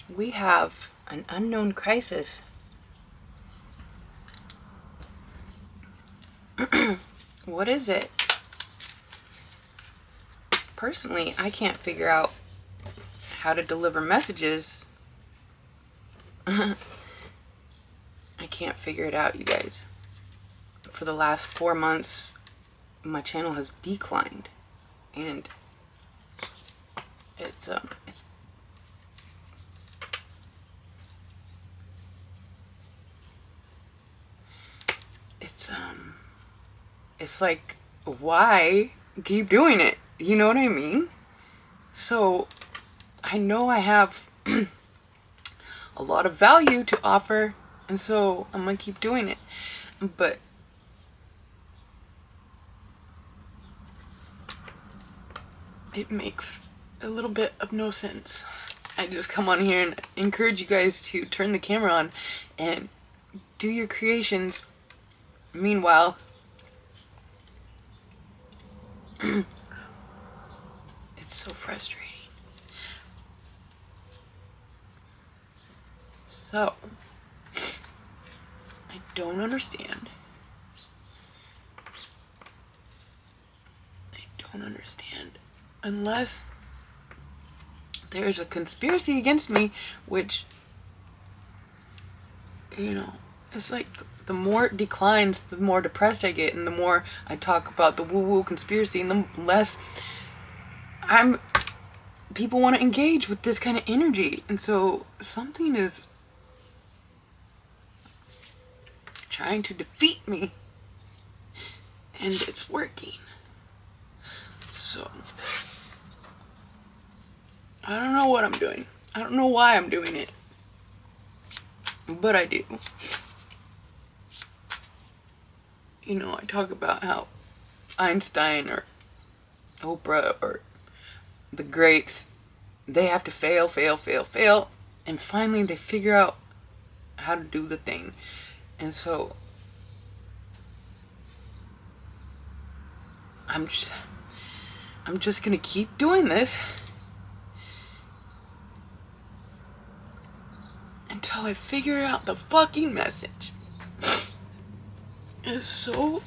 We have an unknown crisis. What is it? Personally, I can't figure out how to deliver messages. I can't figure it out, you guys. For the last 4 months, my channel has declined, and it's it's like, why keep doing it? You know what I mean? So I know I have a lot of value to offer, and so I'm gonna keep doing it. But it makes a little bit of no sense. I just come on here and encourage you guys to turn the camera on and do your creations. Meanwhile, it's so frustrating. So, I don't understand. Unless there's a conspiracy against me, which, you know, it's like the more it declines, the more depressed I get, and the more I talk about the woo-woo conspiracy, and the less people want to engage with this kind of energy. And so something is trying to defeat me, and it's working. So I don't know what I'm doing. I don't know why I'm doing it, but I do. You know, I talk about how Einstein or Oprah or the greats, they have to fail, and finally they figure out how to do the thing. And so I'm just gonna keep doing this until I figure out the fucking message. It's so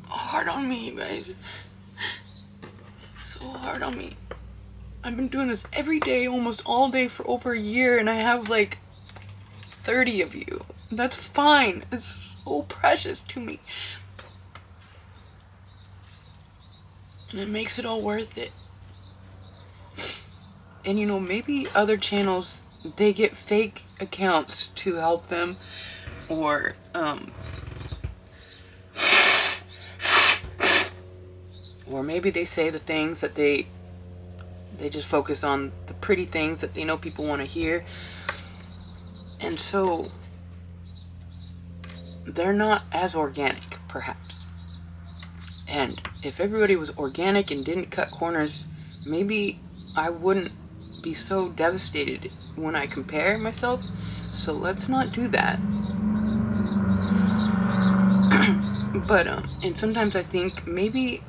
hard on me, you guys. So hard on me. I've been doing this every day, almost all day, for over a year, and I have like 30 of you. That's fine. It's so precious to me. And it makes it all worth it. And you know, maybe other channels, they get fake accounts to help them, or maybe they say the things that they just focus on the pretty things that they know people want to hear, and so they're not as organic, perhaps. And if everybody was organic and didn't cut corners, maybe I wouldn't be so devastated when I compare myself. So let's not do that. But and sometimes I think maybe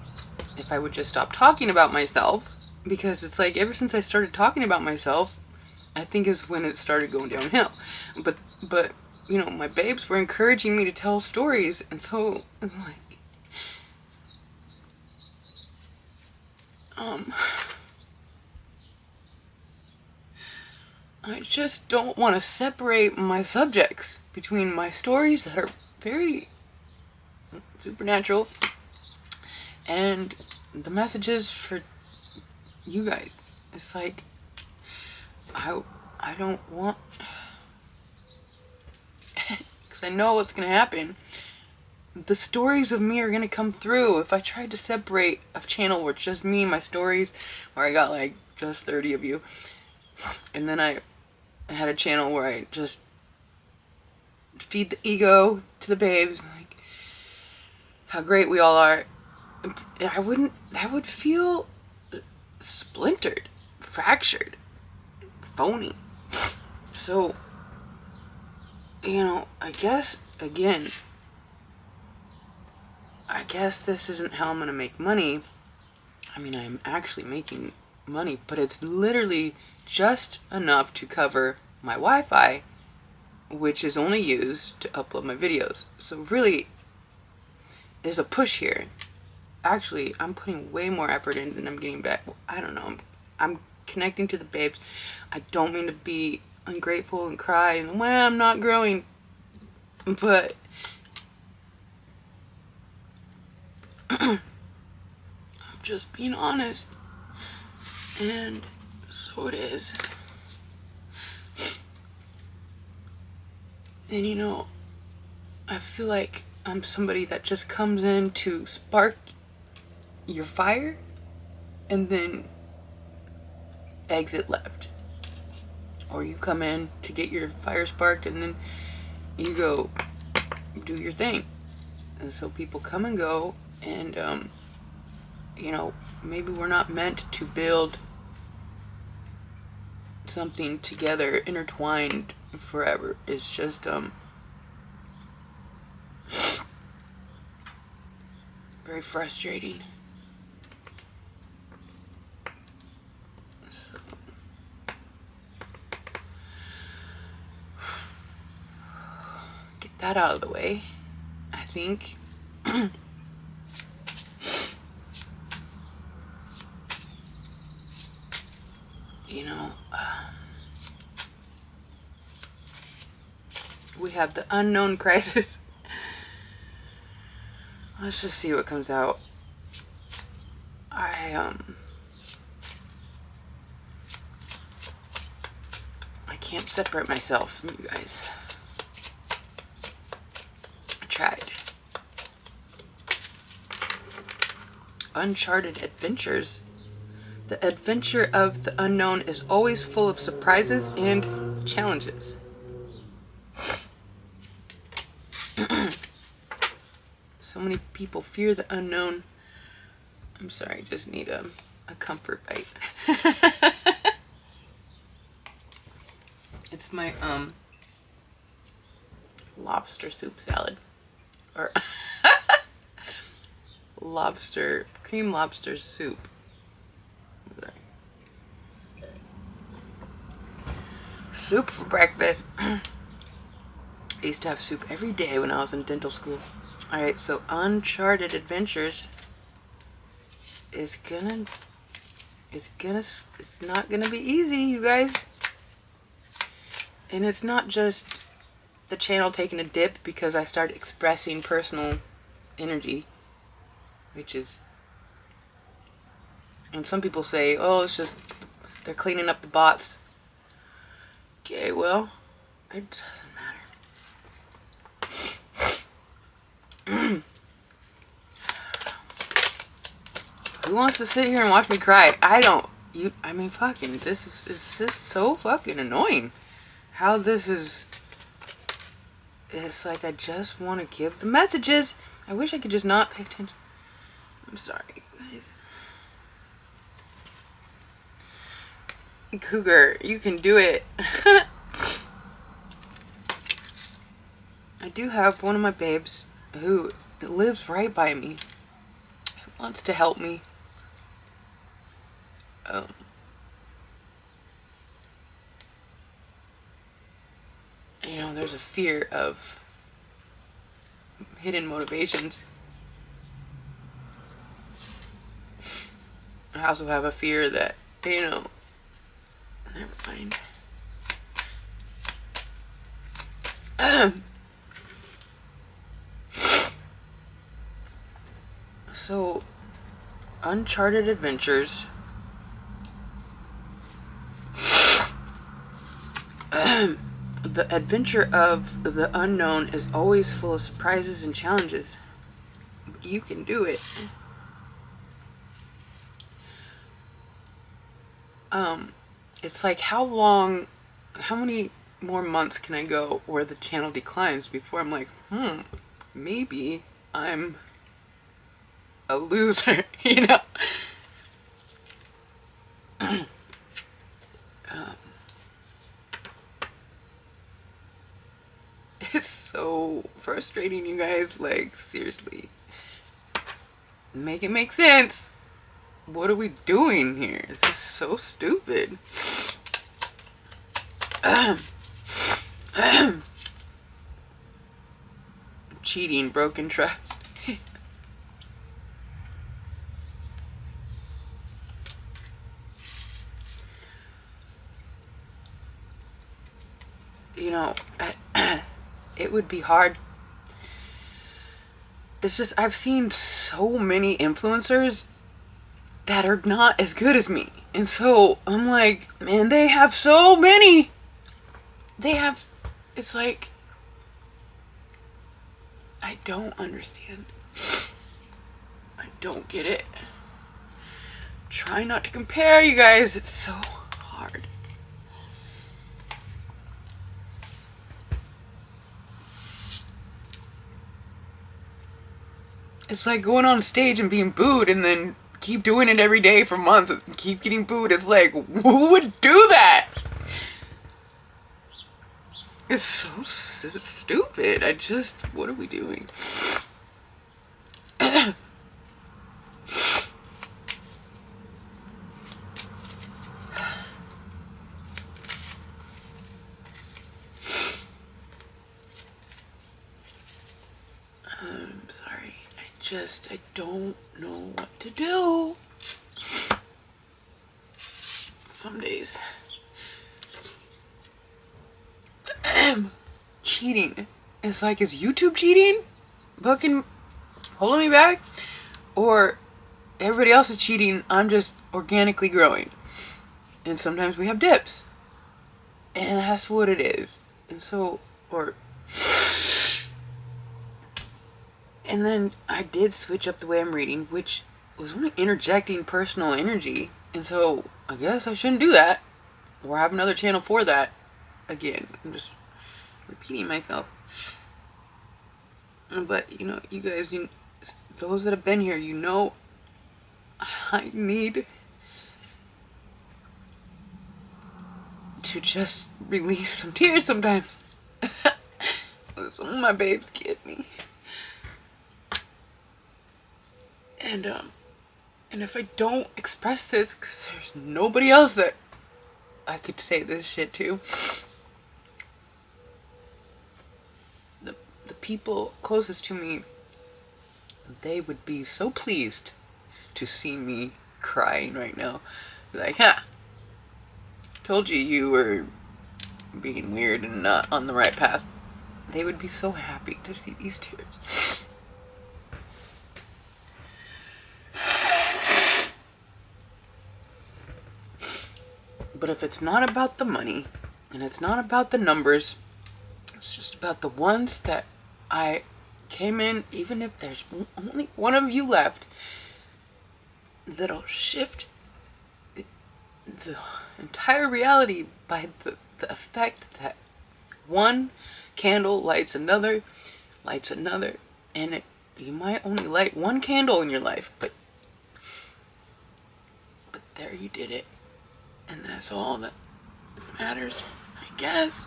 if I would just stop talking about myself, because it's like ever since I started talking about myself, I think is when it started going downhill. But you know, my babes were encouraging me to tell stories, and so I'm like, I just don't want to separate my subjects between my stories that are very supernatural and the messages for you guys. It's like, I don't want, because I know what's going to happen. The stories of me are going to come through. If I tried to separate a channel where it's just me and my stories, where I got like just 30 of you, and then I had a channel where I just feed the ego to the babes, like how great we all are, I would feel splintered, fractured, phony. So, you know, I guess, again, I guess this isn't how I'm gonna make money. I mean, I'm actually making money, but it's literally just enough to cover my Wi-Fi, which is only used to upload my videos. So really, there's a push here. Actually, I'm putting way more effort in than I'm getting back. I don't know. I'm connecting to the babes. I don't mean to be ungrateful and cry and, well, I'm not growing. But I'm just being honest. And so it is. And you know, I feel like I'm somebody that just comes in to spark your fire and then exit left. Or you come in to get your fire sparked and then you go do your thing. And so people come and go, and you know, maybe we're not meant to build something together intertwined forever. It's just very frustrating. So get that out of the way, I think. You know, we have the unknown crisis. Let's just see what comes out. I can't separate myself from you guys. I tried. Uncharted adventures. The adventure of the unknown is always full of surprises and challenges. So many people fear the unknown. I'm sorry, I just need a comfort bite. It's my lobster soup salad. Or cream lobster soup. Sorry. Soup for breakfast. I used to have soup every day when I was in dental school. Alright, so Uncharted Adventures is it's not gonna be easy, you guys. And it's not just the channel taking a dip because I started expressing personal energy, which is, and some people say, oh, it's just they're cleaning up the bots. Okay, well, it doesn't matter. Who wants to sit here and watch me cry? I don't. I mean, fucking, this is so fucking annoying. How this is. It's like I just want to give the messages. I wish I could just not pay attention. I'm sorry, guys. Cougar, you can do it. I do have one of my babes who lives right by me, who wants to help me. You know, there's a fear of hidden motivations. I also have a fear that, you know, never mind. So, Uncharted Adventures. The adventure of the unknown is always full of surprises and challenges. You can do it. It's like, how many more months can I go where the channel declines before I'm like, maybe I'm a loser, you know? It's so frustrating, you guys. Like, seriously. Make it make sense. What are we doing here? This is so stupid. Cheating, broken trust. You know, it would be hard. It's just, I've seen so many influencers that are not as good as me. And so I'm like, man, they have so many. It's like, I don't understand. I don't get it. Try not to compare, you guys. It's so hard. It's like going on stage and being booed and then keep doing it every day for months and keep getting booed. It's like, who would do that? It's so stupid. What are we doing? I'm sorry. I don't know what to do. Some days. Cheating. It's like, is YouTube cheating? Fucking holding me back? Or everybody else is cheating, I'm just organically growing. And sometimes we have dips. And that's what it is. And so, and then I did switch up the way I'm reading, which was only interjecting personal energy. And so, I guess I shouldn't do that. Or have another channel for that. Again, I'm just repeating myself. But, you know, you guys, those that have been here, you know, I need to just release some tears sometimes. Some of my babes get me. And if I don't express this, because there's nobody else that I could say this shit to, the people closest to me, they would be so pleased to see me crying right now. Like, ha! Told you you were being weird and not on the right path. They would be so happy to see these tears. But if it's not about the money, and it's not about the numbers, it's just about the ones that I came in, even if there's only one of you left, that'll shift the entire reality by the effect that one candle lights another, and you might only light one candle in your life, but there you did it. And that's all that matters, I guess.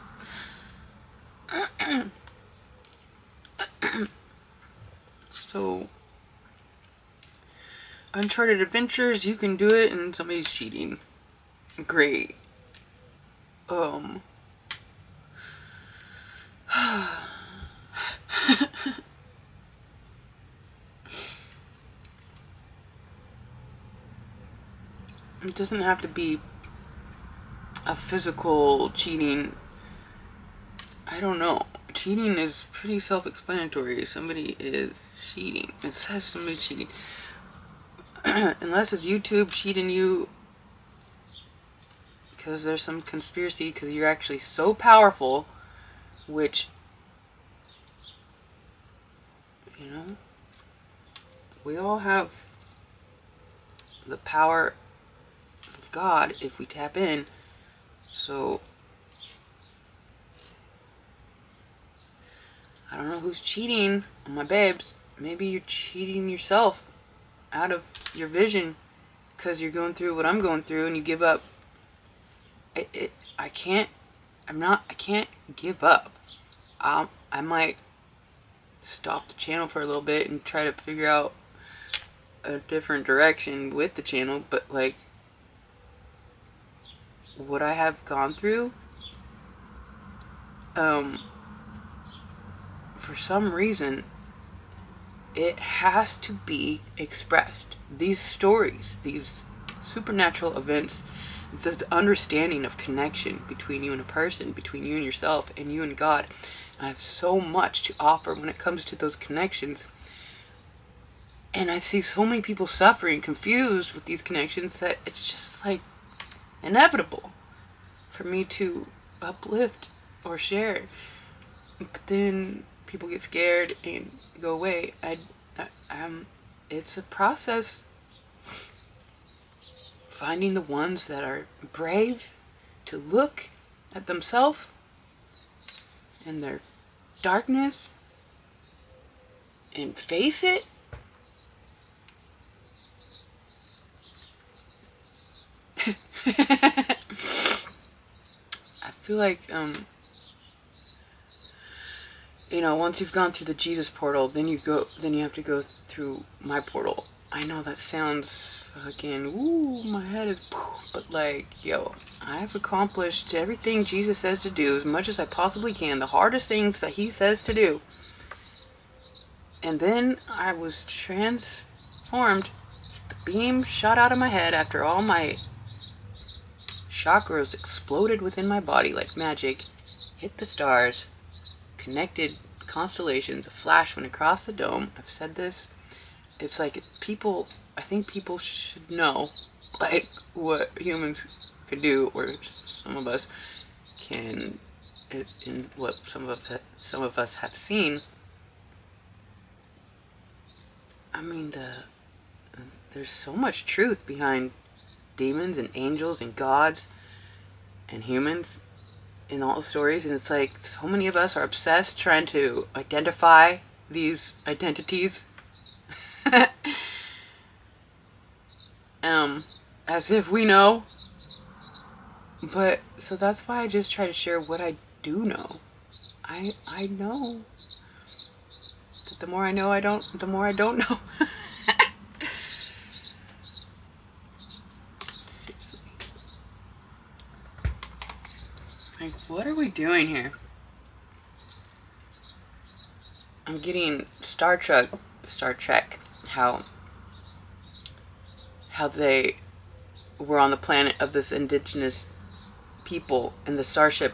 So, Uncharted Adventures, you can do it and somebody's cheating. Great. It doesn't have to be a physical cheating. I don't know. Cheating is pretty self-explanatory. Somebody is cheating. It says somebody's cheating. Unless it's YouTube cheating you because there's some conspiracy because you're actually so powerful, which, you know, we all have the power of God if we tap in. So I don't know who's cheating on my babes. Maybe you're cheating yourself out of your vision because you're going through what I'm going through and you give up. I can't give up. I might stop the channel for a little bit and try to figure out a different direction with the channel, but like what I have gone through for some reason, it has to be expressed. These stories, these supernatural events, the understanding of connection between you and a person, between you and yourself, and you and God. I have so much to offer when it comes to those connections. And I see so many people suffering, confused with these connections, that it's just like inevitable for me to uplift or share. But then people get scared and go away. It's a process. Finding the ones that are brave to look at themselves and their darkness and face it. I feel like, once you've gone through the Jesus portal, then you have to go through my portal. I know that sounds fucking, ooh, my head is, but like, yo, I've accomplished everything Jesus says to do as much as I possibly can, the hardest things that he says to do. And then I was transformed. The beam shot out of my head after all my chakras exploded within my body like magic, hit the stars, connected constellations. A flash went across the dome. I've said this. It's like I think people should know, like, what humans can do, or some of us can, in what some of us have seen. I mean, there's so much truth behind demons and angels and gods and humans in all the stories, and it's like so many of us are obsessed trying to identify these identities as if we know. But so that's why I just try to share what I do know. I know that the more I know, the more I don't know. Seriously. Like, what are we doing here? I'm getting Star Trek, how they were on the planet of this indigenous people, and the starship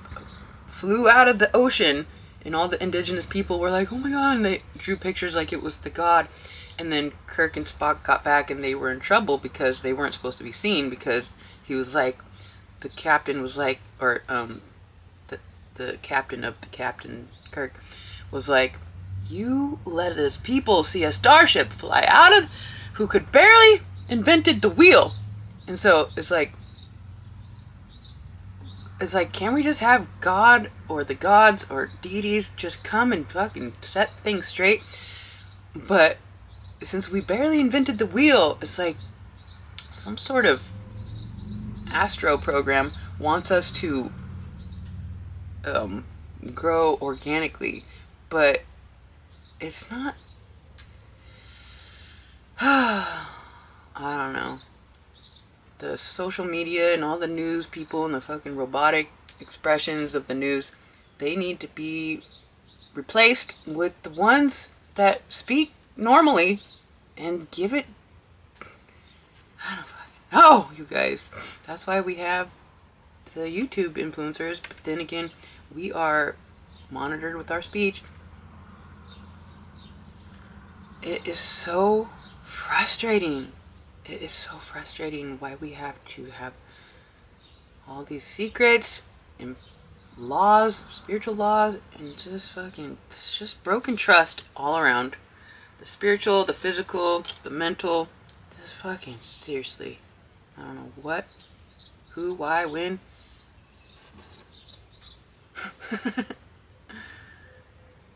flew out of the ocean, and all the indigenous people were like, oh my god, and they drew pictures like it was the god. And then Kirk and Spock got back and they were in trouble because they weren't supposed to be seen, because he was like, the captain was like, or the captain of the captain, Kirk, was like, you let us people see a starship fly out of, who could barely invented the wheel. And so it's like, can we just have God or the gods or deities just come and fucking set things straight? But since we barely invented the wheel, it's like some sort of astro program wants us to grow organically, but it's not. I don't know. The social media and all the news people and the fucking robotic expressions of the news, they need to be replaced with the ones that speak normally and give it. I don't fucking know, you guys. That's why we have the YouTube influencers, but then again, we are monitored with our speech. It is so frustrating. It is so frustrating why we have to have all these secrets and laws, spiritual laws, and just fucking, it's just broken trust all around. The spiritual, the physical, the mental, just fucking seriously. I don't know what, who, why, when.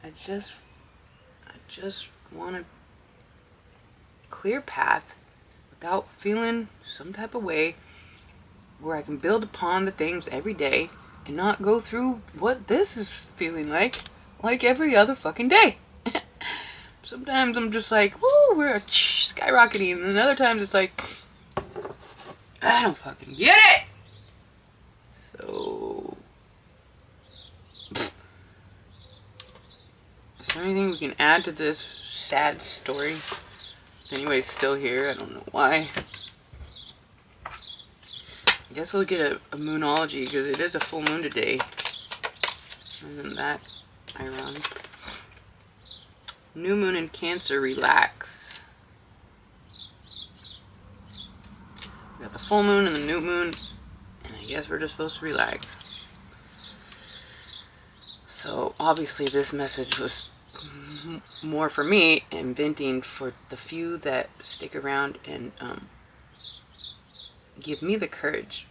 I just want a clear path without feeling some type of way, where I can build upon the things every day and not go through what this is feeling like every other fucking day. Sometimes I'm just like, woo, we're skyrocketing, and then other times it's like, I don't fucking get it. So there anything we can add to this sad story? If anybody's still here, I don't know why. I guess we'll get a moonology because it is a full moon today. Isn't that ironic? New moon in Cancer, relax. We got the full moon and the new moon, and I guess we're just supposed to relax. So obviously this message was more for me and venting for the few that stick around and give me the courage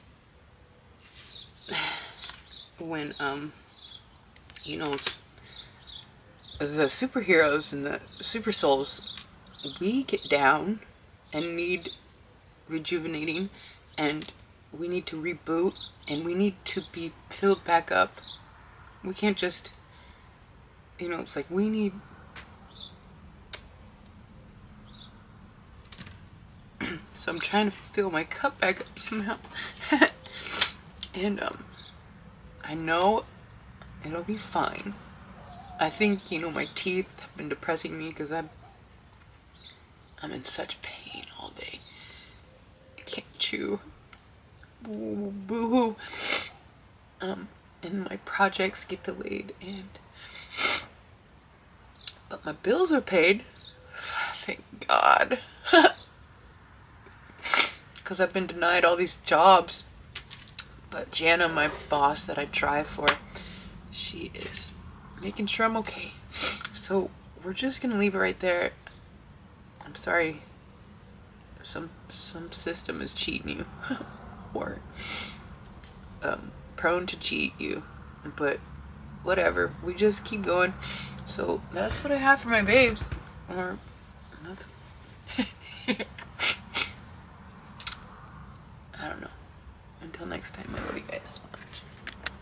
when you know, the superheroes and the super souls, we get down and need rejuvenating, and we need to reboot, and we need to be filled back up. We can't just, you know, it's like we need so I'm trying to fill my cup back up somehow. And I know it'll be fine. I think, you know, my teeth have been depressing me because I'm in such pain all day. I can't chew. Boo-hoo. And my projects get delayed, but my bills are paid. Thank God. Because I've been denied all these jobs. But Jana, my boss that I drive for, she is making sure I'm okay. So we're just gonna leave it right there. I'm sorry. Some system is cheating you. Or prone to cheat you. But whatever. We just keep going. So that's what I have for my babes. Or that's I don't know. Until next time, I love you guys so much.